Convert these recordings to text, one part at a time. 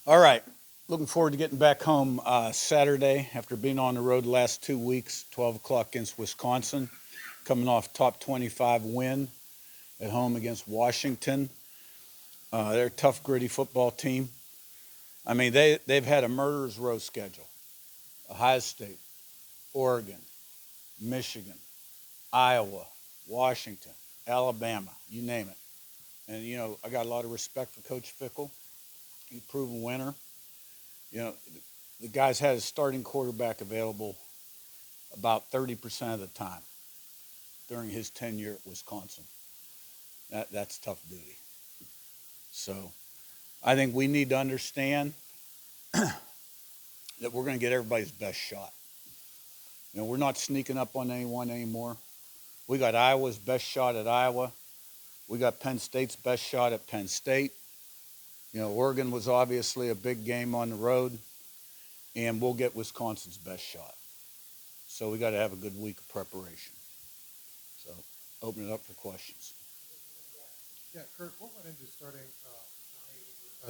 All right. Looking forward to getting back home Saturday after being on the road the last 2 weeks, 12 o'clock against Wisconsin, coming off top 25 win at home against Washington. They're a tough, gritty football team. I mean, they've had a murderer's row schedule. Ohio State, Oregon, Michigan, Iowa, Washington, Alabama, you name it. And, I got a lot of respect for Coach Fickle. He's a proven winner. You know, the guy's had his starting quarterback available about 30% of the time during his tenure at Wisconsin. That's tough duty. So I think we need to understand that we're going to get everybody's best shot. We're not sneaking up on anyone anymore. We got Iowa's best shot at Iowa. We got Penn State's best shot at Penn State. Oregon was obviously a big game on the road, and we'll get Wisconsin's best shot. So we got to have a good week of preparation. So open it up for questions. Yeah, Curt, what went into starting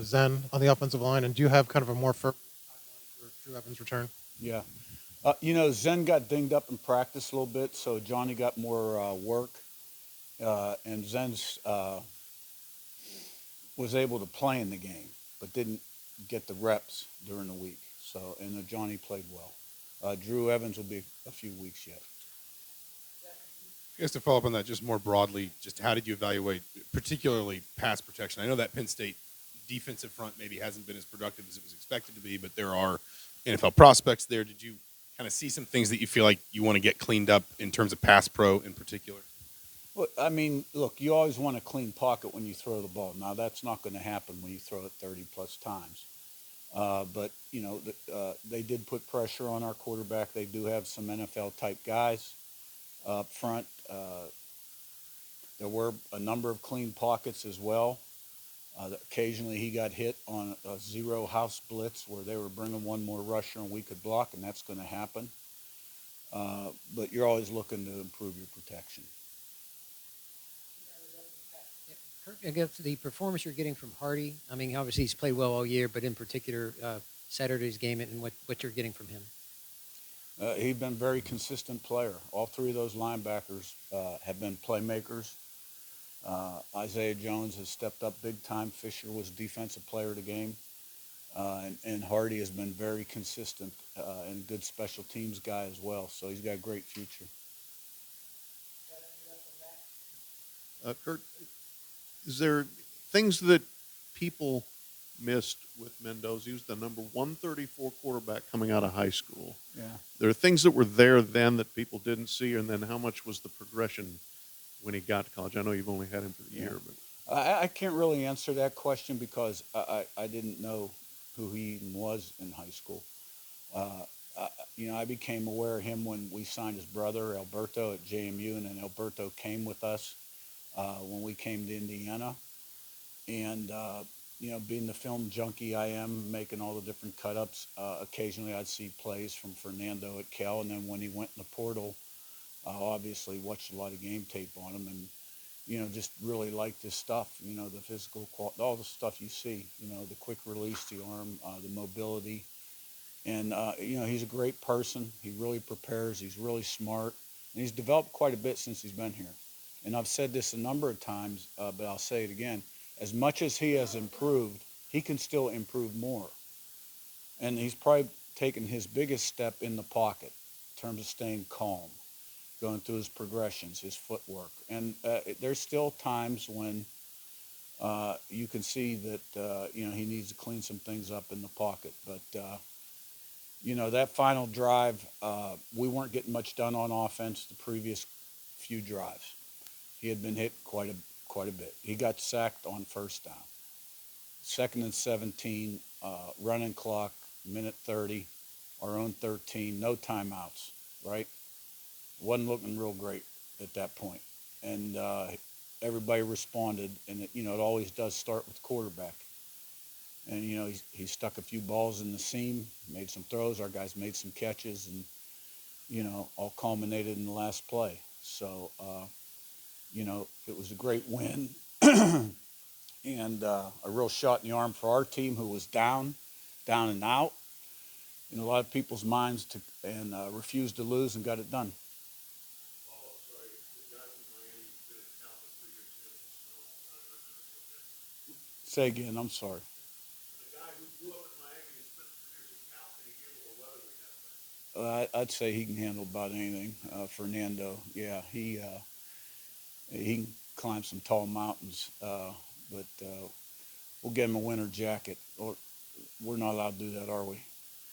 Zen on the offensive line, and do you have kind of a more firm timeline for Drew Evans' return? Yeah. Zen got dinged up in practice a little bit, so Johnny got more work. And Zen's was able to play in the game, but didn't get the reps during the week. So, and Johnny played well. Drew Evans will be a few weeks yet. I guess to follow up on that, just more broadly, just how did you evaluate, particularly pass protection? I know that Penn State defensive front maybe hasn't been as productive as it was expected to be, but there are NFL prospects there. Did you kind of see some things that you feel like you want to get cleaned up in terms of pass pro in particular? Well, I mean, look, you always want a clean pocket when you throw the ball. Now, that's not going to happen when you throw it 30-plus times. But, they did put pressure on our quarterback. They do have some NFL-type guys up front. There were a number of clean pockets as well. Occasionally he got hit on a zero house blitz where they were bringing one more rusher and we could block, and that's going to happen. But you're always looking to improve your protection. Yeah, Kurt, I guess the performance you're getting from Hardy, I mean, obviously he's played well all year, but in particular, Saturday's game and what you're getting from him. He's been a very consistent player. All three of those linebackers have been playmakers. Isaiah Jones has stepped up big time. Fisher was defensive player of the game. And Hardy has been very consistent and a good special teams guy as well. So he's got a great future. Curt, is there things that people missed with Mendoza? He was the number 134 quarterback coming out of high school. Yeah. There are things that were there then that people didn't see, and then how much was the progression when he got to college? I know you've only had him for the year, but I can't really answer that question because I didn't know who he even was in high school. I became aware of him when we signed his brother, Alberto, at JMU, and then Alberto came with us when we came to Indiana. And, being the film junkie I am, making all the different cut-ups, occasionally I'd see plays from Fernando at Cal, and then when he went in the portal, obviously watched a lot of game tape on him and, just really liked his stuff, the physical quality, all the stuff you see, the quick release, the arm, the mobility. And, he's a great person. He really prepares. He's really smart. And he's developed quite a bit since he's been here. And I've said this a number of times, but I'll say it again. As much as he has improved, he can still improve more. And he's probably taken his biggest step in the pocket in terms of staying calm, going through his progressions, his footwork. And there's still times when you can see that, he needs to clean some things up in the pocket. But, that final drive, we weren't getting much done on offense the previous few drives. He had been hit quite a bit. He got sacked on first down. 2nd and 17, running clock, minute 30, our own 13, no timeouts, right? Wasn't looking real great at that point. And everybody responded, and it always does start with quarterback. And, he stuck a few balls in the seam, made some throws. Our guys made some catches, and, all culminated in the last play. So, it was a great win and a real shot in the arm for our team who was down. down and out in a lot of people's minds and refused to lose and got it done. Say again, I'm sorry. I'd say he can handle about anything. Fernando, yeah, he can climb some tall mountains, but we'll get him a winter jacket. Or we're not allowed to do that, are we?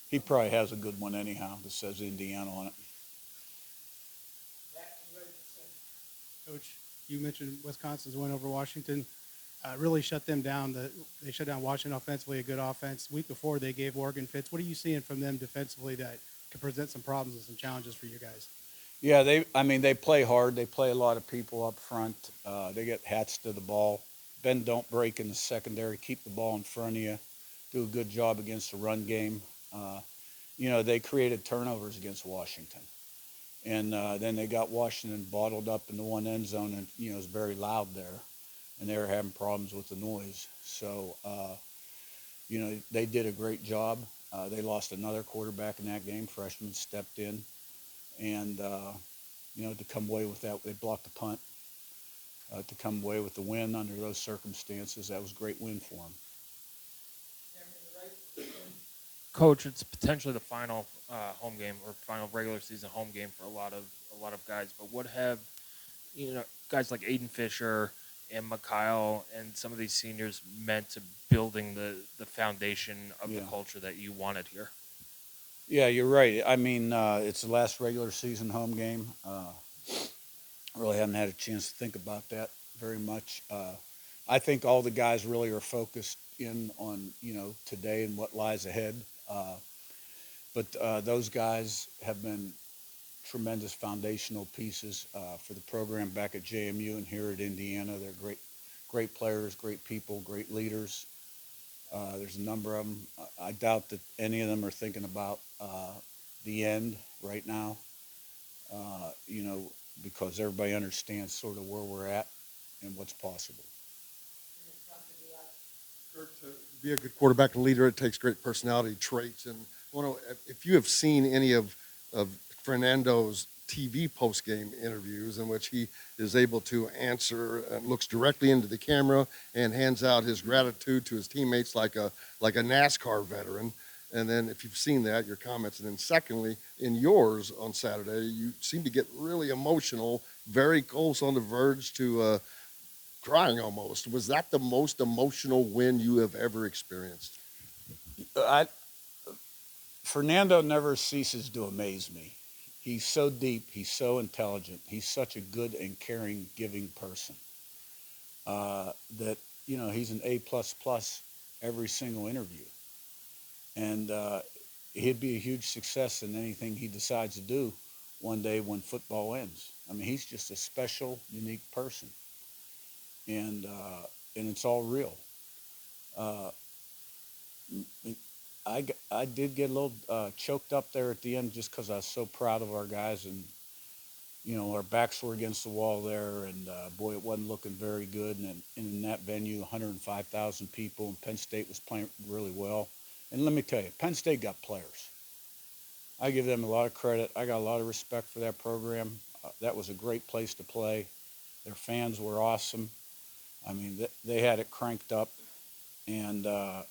He probably has a good one anyhow that says Indiana on it. Coach, you mentioned Wisconsin's win over Washington. Really shut them down. They shut down Washington offensively, a good offense. Week before, they gave Oregon fits. What are you seeing from them defensively that could present some problems and some challenges for you guys? Yeah, they play hard. They play a lot of people up front. They get hats to the ball. Bend, don't break in the secondary. Keep the ball in front of you. Do a good job against the run game. They created turnovers against Washington. And then they got Washington bottled up in the one end zone, and, it was very loud there. And they were having problems with the noise. So, they did a great job. They lost another quarterback in that game. Freshman stepped in. And, to come away with that, they blocked the punt. To come away with the win under those circumstances, that was a great win for them. Coach, it's potentially the final home game or final regular season home game for a lot of guys. But what have guys like Aiden Fisher and Mikhail and some of these seniors meant to building the foundation of the culture that you wanted here? Yeah, you're right. I mean, it's the last regular season home game. Really haven't had a chance to think about that very much. I think all the guys really are focused in on, today and what lies ahead. But those guys have been tremendous foundational pieces for the program back at JMU and here at Indiana. They're great players, great people, great leaders. There's a number of them. I doubt that any of them are thinking about the end right now, because everybody understands sort of where we're at and what's possible. Curt, to be a good quarterback and leader, it takes great personality traits. And if you have seen any of Fernando's TV post-game interviews in which he is able to answer and looks directly into the camera and hands out his gratitude to his teammates like a NASCAR veteran. And then if you've seen that, your comments. And then secondly, in yours on Saturday, you seem to get really emotional, very close on the verge to crying almost. Was that the most emotional win you have ever experienced? Fernando never ceases to amaze me. He's so deep. He's so intelligent. He's such a good and caring, giving person that, he's an A++ every single interview. And he'd be a huge success in anything he decides to do one day when football ends. I mean, he's just a special, unique person. And it's all real. I did get a little choked up there at the end just because I was so proud of our guys, and our backs were against the wall there, and boy, it wasn't looking very good. And in that venue, 105,000 people, and Penn State was playing really well. And let me tell you, Penn State got players. I give them a lot of credit. I got a lot of respect for that program. That was a great place to play. Their fans were awesome. I mean, they had it cranked up. And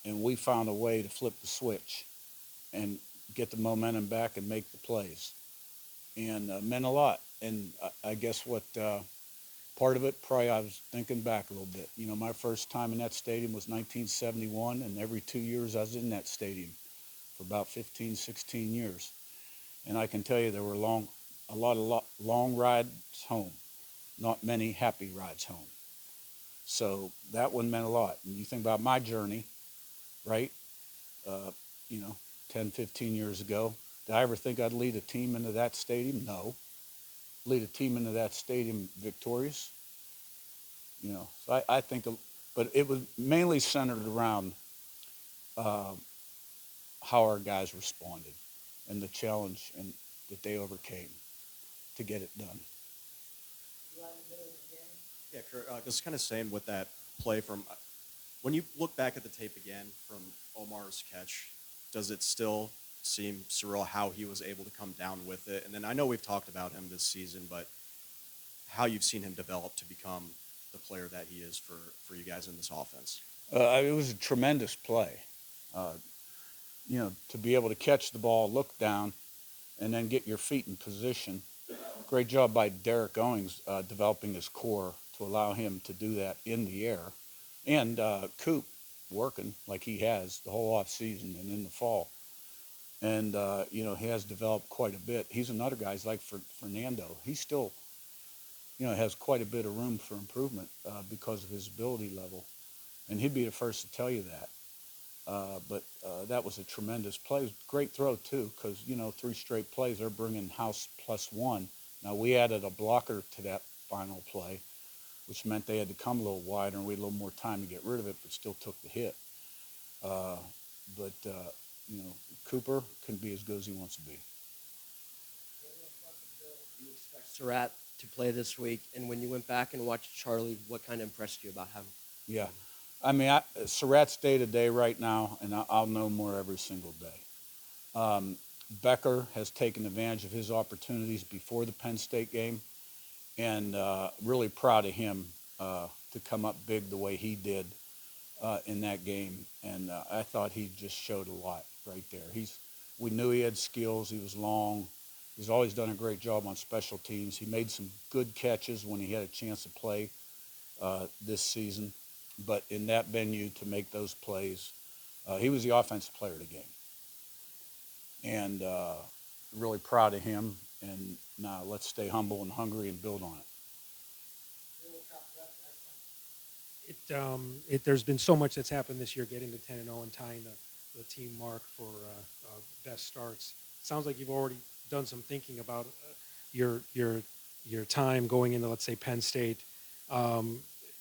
we found a way to flip the switch and get the momentum back and make the plays. And meant a lot. And I guess what part of it, probably I was thinking back a little bit. My first time in that stadium was 1971, and every 2 years I was in that stadium for about 15, 16 years. And I can tell you there were a lot of long rides home, not many happy rides home. So that one meant a lot. And you think about my journey, right? 10, 15 years ago. Did I ever think I'd lead a team into that stadium? No. Lead a team into that stadium victorious? So I think, but it was mainly centered around how our guys responded and the challenge that they overcame to get it done. Yeah, Curt, just kind of saying with that play from when you look back at the tape again from Omar's catch, does it still seem surreal how he was able to come down with it? And then I know we've talked about him this season, but how you've seen him develop to become the player that he is for you guys in this offense. It was a tremendous play. Uh, to be able to catch the ball, look down, and then get your feet in position. Great job by Derek Owings developing his core to allow him to do that in the air. And Coop working like he has the whole off season and in the fall. And, he has developed quite a bit. He's another guy, he's like Fernando. He still, has quite a bit of room for improvement because of his ability level. And he'd be the first to tell you that. But that was a tremendous play. Great throw, too, because, 3 straight plays, they're bringing house +1. Now, we added a blocker to that final play, which meant they had to come a little wider, and we had a little more time to get rid of it, but still took the hit. But Cooper can be as good as he wants to be. You expect Surratt to play this week, and when you went back and watched Charlie, what kind of impressed you about him? Yeah. I mean, Surratt's day-to-day right now, and I'll know more every single day. Becker has taken advantage of his opportunities before the Penn State game, and really proud of him to come up big the way he did in that game. And I thought he just showed a lot right there. We knew he had skills. He was long. He's always done a great job on special teams. He made some good catches when he had a chance to play this season. But in that venue, to make those plays, he was the offensive player of the game. And really proud of him. And now let's stay humble and hungry and build on it. There's been so much that's happened this year, getting to 10-0 and tying the team mark for best starts. Sounds like you've already done some thinking about your time going into, let's say, Penn State.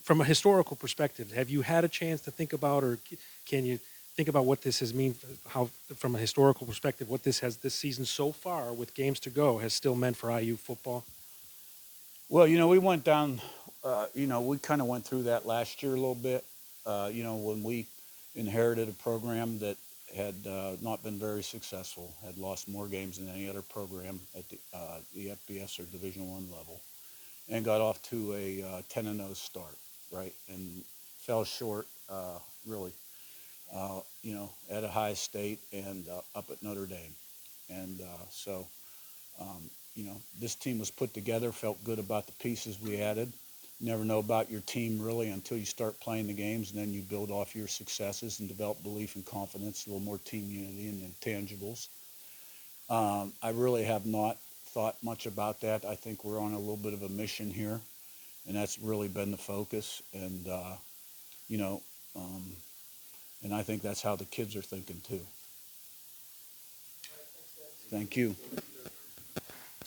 From a historical perspective, have you had a chance to think about, or can you think about what this has mean, how from a historical perspective, what this season so far with games to go has still meant for IU football? Well, we went down, we kind of went through that last year a little bit, when we inherited a program that had not been very successful, had lost more games than any other program at the FBS or Division I level, and got off to a 10-0 start, right, and fell short, really, at Ohio State and up at Notre Dame. And so this team was put together, felt good about the pieces we added. You never know about your team really until you start playing the games, and then you build off your successes and develop belief and confidence, a little more team unity and intangibles. I really have not thought much about that. I think we're on a little bit of a mission here, and that's really been the focus. And, and I think that's how the kids are thinking too. Thank you.